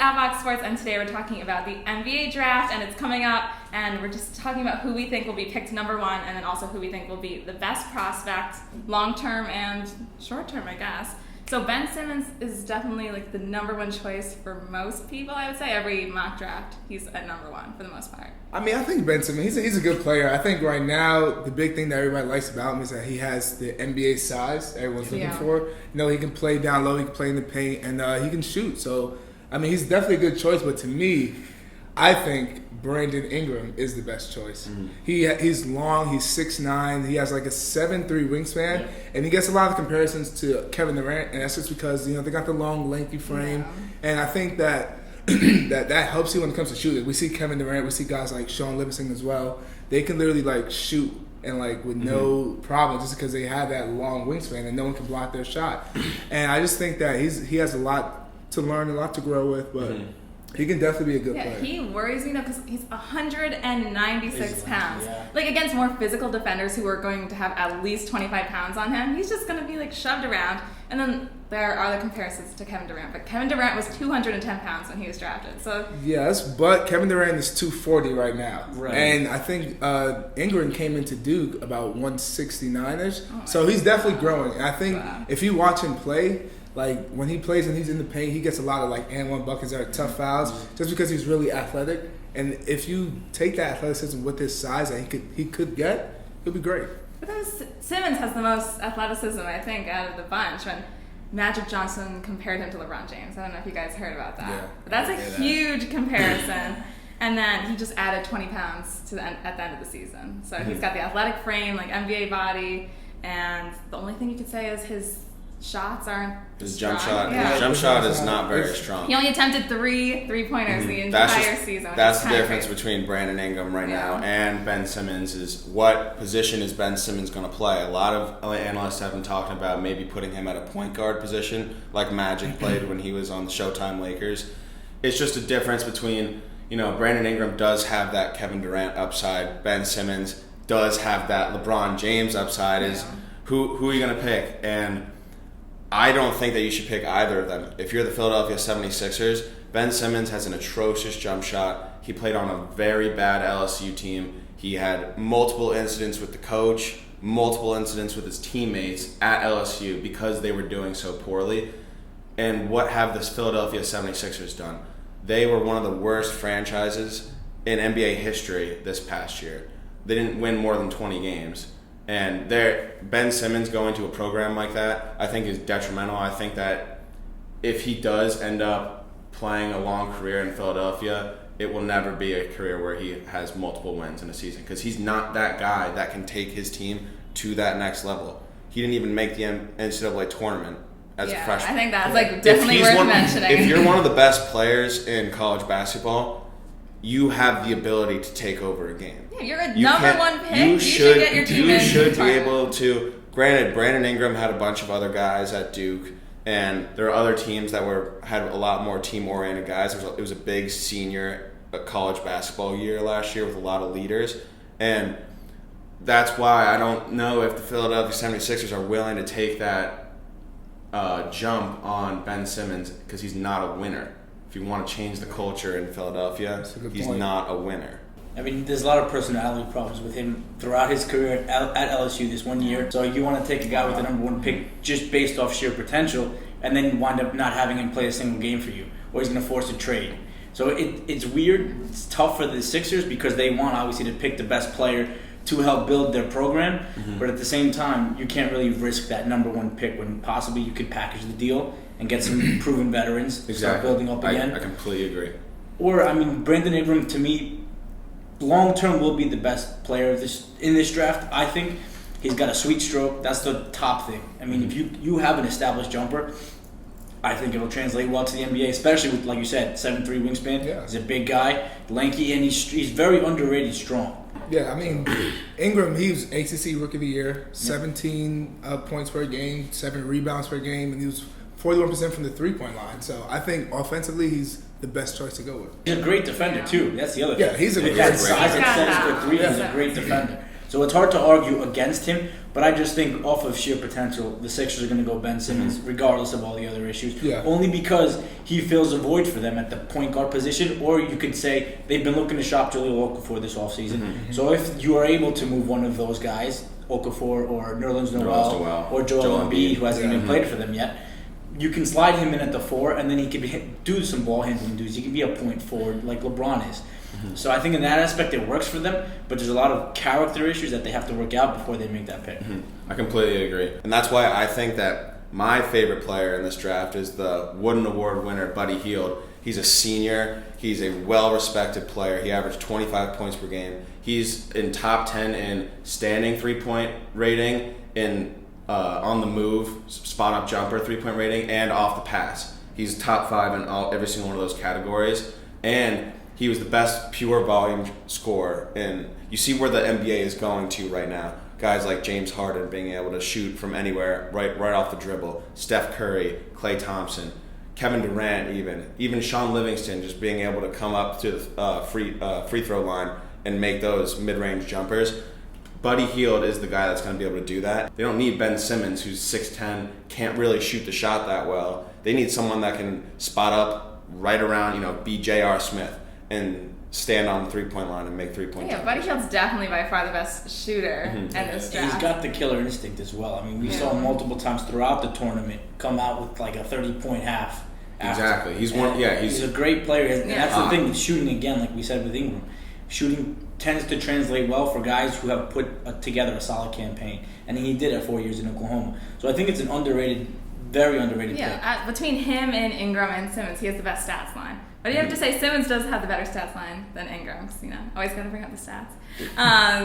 Outboxed Sports, and today we're talking about the NBA draft, and it's coming up, and we're just talking about who we think will be picked number one, and then also who we think will be the best prospect, long-term and short-term, I guess. So Ben Simmons is definitely like the number one choice for most people, I would say. Every mock draft, he's at number one for the most part. I mean, I think Ben Simmons, he's a good player. I think right now, the big thing that everybody likes about him is that he has the NBA size everyone's looking for. You know, he can play down low, he can play in the paint, and he can shoot. So, I mean, he's definitely a good choice. But to me, I think Brandon Ingram is the best choice. Mm-hmm. He's long, he's 6'9", he has like a 7'3" wingspan, and he gets a lot of comparisons to Kevin Durant, and that's just because, you know, they got the long, lengthy frame, and I think that that helps you when it comes to shooting. We see Kevin Durant, we see guys like Sean Livingston as well. They can literally like shoot and like with no problem just because they have that long wingspan and no one can block their shot. And I just think that he has a lot to learn, a lot to grow with, but he can definitely be a good player. He worries me though because he's 196 pounds. Yeah. Like against more physical defenders who are going to have at least 25 pounds on him, he's just going to be like shoved around. And then there are the comparisons to Kevin Durant, but Kevin Durant was 210 pounds when he was drafted. So yes, but Kevin Durant is 240 right now, and I think Ingram came into Duke about 169ish. So he's definitely growing. And I think if you watch him play, like when he plays and he's in the paint, he gets a lot of like and one buckets or tough fouls just because he's really athletic. And if you take that athleticism with his size that he could get, he'll be great. But Simmons has the most athleticism, I think, out of the bunch. When Magic Johnson compared him to LeBron James. I don't know if you guys heard about that. Yeah, but that's a huge comparison. And then he just added 20 pounds to at the end of the season. So he's got the athletic frame, like NBA body, and the only thing you could say is his shots aren't His strong. jump shot. Yeah. His jump shot is not very strong. He only attempted three-pointers the entire season. That's the difference between Brandon Ingram right now and Ben Simmons is what position is Ben Simmons going to play. A lot of analysts have been talking about maybe putting him at a point guard position like Magic played when he was on the Showtime Lakers. It's just a difference between, you know, Brandon Ingram does have that Kevin Durant upside. Ben Simmons does have that LeBron James upside. Is who are you going to pick? And I don't think that you should pick either of them. If you're the Philadelphia 76ers, Ben Simmons has an atrocious jump shot. He played on a very bad LSU team. He had multiple incidents with the coach, multiple incidents with his teammates at LSU because they were doing so poorly. And what have the Philadelphia 76ers done? They were one of the worst franchises in NBA history this past year. They didn't win more than 20 games. And Ben Simmons going to a program like that, I think is detrimental. I think that if he does end up playing a long career in Philadelphia, it will never be a career where he has multiple wins in a season because he's not that guy that can take his team to that next level. He didn't even make the NCAA tournament as a freshman. I think that's like definitely worth mentioning. If you're one of the best players in college basketball, you have the ability to take over a game. Yeah, you're a number one pick. You should get your team in. You should be able to. Granted, Brandon Ingram had a bunch of other guys at Duke, and there are other teams that had a lot more team-oriented guys. It was a big senior college basketball year last year with a lot of leaders, and that's why I don't know if the Philadelphia 76ers are willing to take that jump on Ben Simmons because he's not a winner. If you want to change the culture in Philadelphia, he's not a winner. I mean, there's a lot of personality problems with him throughout his career at LSU this one year. So you want to take a guy with the number one pick just based off sheer potential, and then wind up not having him play a single game for you, or he's going to force a trade. So it's weird. It's tough for the Sixers because they want, obviously, to pick the best player to help build their program. But at the same time, you can't really risk that number one pick when possibly you could package the deal and get some proven veterans to start building up again. I completely agree. Or, I mean, Brandon Ingram, to me, long-term will be the best player in this draft, I think. He's got a sweet stroke. That's the top thing. I mean, if you have an established jumper, I think it'll translate well to the NBA, especially with, like you said, 7'3" wingspan. Yeah. He's a big guy, lanky, and he's very underrated strong. Yeah, I mean, Ingram, he was ACC Rookie of the Year, 17 points per game, 7 rebounds per game, and he was 41% from the three-point line. So I think offensively, he's the best choice to go with. He's a great defender, too. That's the other thing. Yeah, he's a great size and defender. for three. He's a great defender. So it's hard to argue against him, but I just think off of sheer potential, the Sixers are going to go Ben Simmons, regardless of all the other issues. Yeah. Only because he fills a void for them at the point guard position, or you could say they've been looking to shop Jahlil Okafor this offseason. So if you are able to move one of those guys, Okafor or Nerlens Noel or Joel Embiid, who hasn't even played for them yet, you can slide him in at the 4, and then he can do some ball handling duties. He can be a point forward like LeBron is. So I think in that aspect it works for them, but there's a lot of character issues that they have to work out before they make that pick. I completely agree. And that's why I think that my favorite player in this draft is the Wooden Award winner, Buddy Hield. He's a senior. He's a well-respected player. He averaged 25 points per game. He's in top 10 in standing three-point rating, in on the move, spot-up jumper three-point rating, and off the pass. He's top 5 in every single one of those categories. And he was the best pure volume scorer. And you see where the NBA is going to right now. Guys like James Harden being able to shoot from anywhere, right off the dribble. Steph Curry, Klay Thompson, Kevin Durant, even Sean Livingston, just being able to come up to the free throw line and make those mid-range jumpers. Buddy Hield is the guy that's going to be able to do that. They don't need Ben Simmons, who's 6'10", can't really shoot the shot that well. They need someone that can spot up right around, be J.R. Smith and stand on the three-point line and make three-point Yeah, Buddy Hield's definitely by far the best shooter in this draft. He's got the killer instinct as well. I mean, we saw him multiple times throughout the tournament come out with like a 30-point half. Exactly. He's a great player, and that's the thing with shooting. Again, like we said with Ingram, shooting tends to translate well for guys who have put together a solid campaign, and he did it 4 years in Oklahoma. So I think it's an underrated, very underrated pick. Between him and Ingram and Simmons, he has the best stats line. But you have to say Simmons does have the better stats line than Ingram, because, always got to bring up the stats.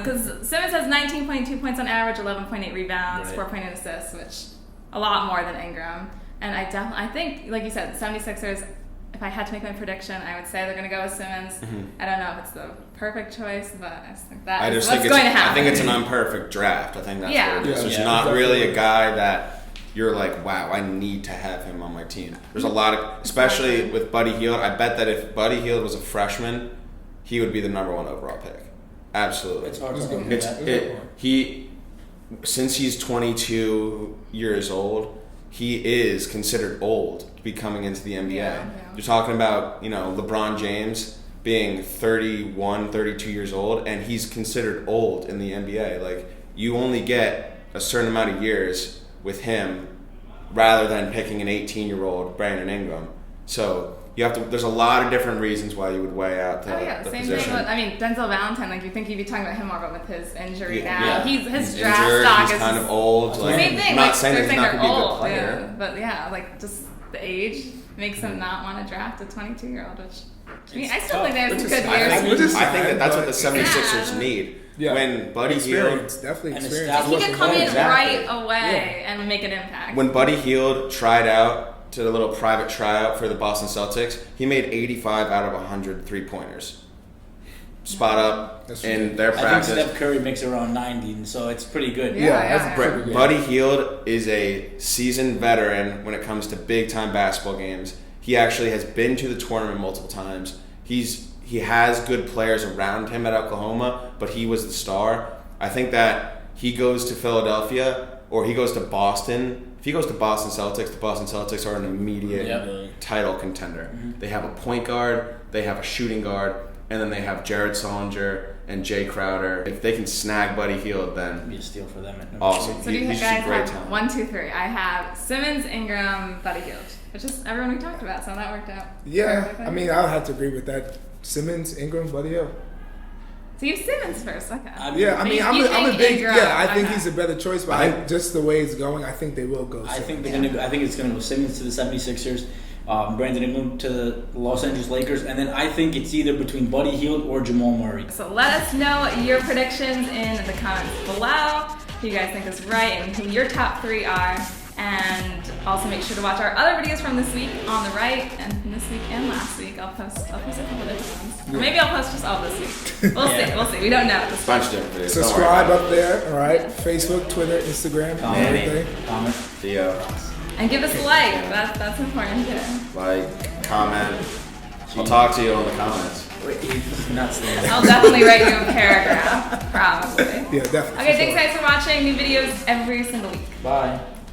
Because Simmons has 19.2 points on average, 11.8 rebounds, 4.8 assists, which a lot more than Ingram. And I think, like you said, the 76ers, if I had to make my prediction, I would say they're going to go with Simmons. I don't know if it's the perfect choice, but I just think that's going to happen. I think it's an unperfect draft. I think that's what it is. There's not exactly. really a guy that you're like, wow, I need to have him on my team. There's a lot of, especially with Buddy Hield, I bet that if Buddy Hield was a freshman, he would be the number 1 overall pick. Absolutely. It's hard to argue that. Since he's 22 years old, he is considered old to be coming into the NBA. Yeah. You're talking about, LeBron James being 31, 32 years old, and he's considered old in the NBA. Like, you only get a certain amount of years with him rather than picking an 18-year-old Brandon Ingram. So there's a lot of different reasons why you would weigh out the Same position. thing with, Denzel Valentine, you think you'd be talking about him more, but with his injury now, Yeah. his He's draft injured, stock he's is kind of old. same thing. I'm not saying that he's not they're going to be a good old, player. but just the age makes him not want to draft a 22-year-old, which I still think they have some good years. I think that's what the 76ers need. Yeah. When Buddy Hield, definitely And experience. He can come in Exactly. right away and make an impact. when Buddy Hield tried out to a little private tryout for the Boston Celtics, he made 85 out of 100 three-pointers. Spot up in their practice. I think Steph Curry makes around 90, and so it's pretty good. That's pretty good. Buddy Hield is a seasoned veteran when it comes to big-time basketball games. He actually has been to the tournament multiple times. He has good players around him at Oklahoma, but he was the star. I think that he goes to Philadelphia or he goes to Boston. If he goes to Boston Celtics, the Boston Celtics are an immediate title contender. They have a point guard, they have a shooting guard, and then they have Jared Solinger and Jay Crowder. If they can snag Buddy Hield, then It'd be a steal for them. awesome. So do you He's guys just a great have talent. 1, 2, 3? I have Simmons, Ingram, Buddy Hield, which is everyone we talked about, so that worked out. Yeah, perfectly. I'll have to agree with that. Simmons, Ingram, Buddy Hield. So you have Simmons first, okay. I'm You a think big. Ingram, I think okay. he's a better choice, but just the way it's going, I think they will go. I think Simmons. I think it's going to go Simmons to the 76ers, Brandon Ingram to the Los Angeles Lakers, and then I think it's either between Buddy Hield or Jamal Murray. So let us know your predictions in the comments below, who you guys think is right and who your top 3 are. And also make sure to watch our other videos from this week on the right, and from this week and last week. I'll post a couple different ones. Or maybe I'll post just all this week. We'll see. We don't know. Bunch of different videos. Subscribe up there, all right? Facebook, Twitter, Instagram, everything. Comment. Theo, And give us a like. That's important too. like, comment. I'll talk to you in the comments. He's nuts there. I'll definitely write you a paragraph, probably. Yeah, definitely. Okay, thanks guys for watching. New videos every single week. Bye.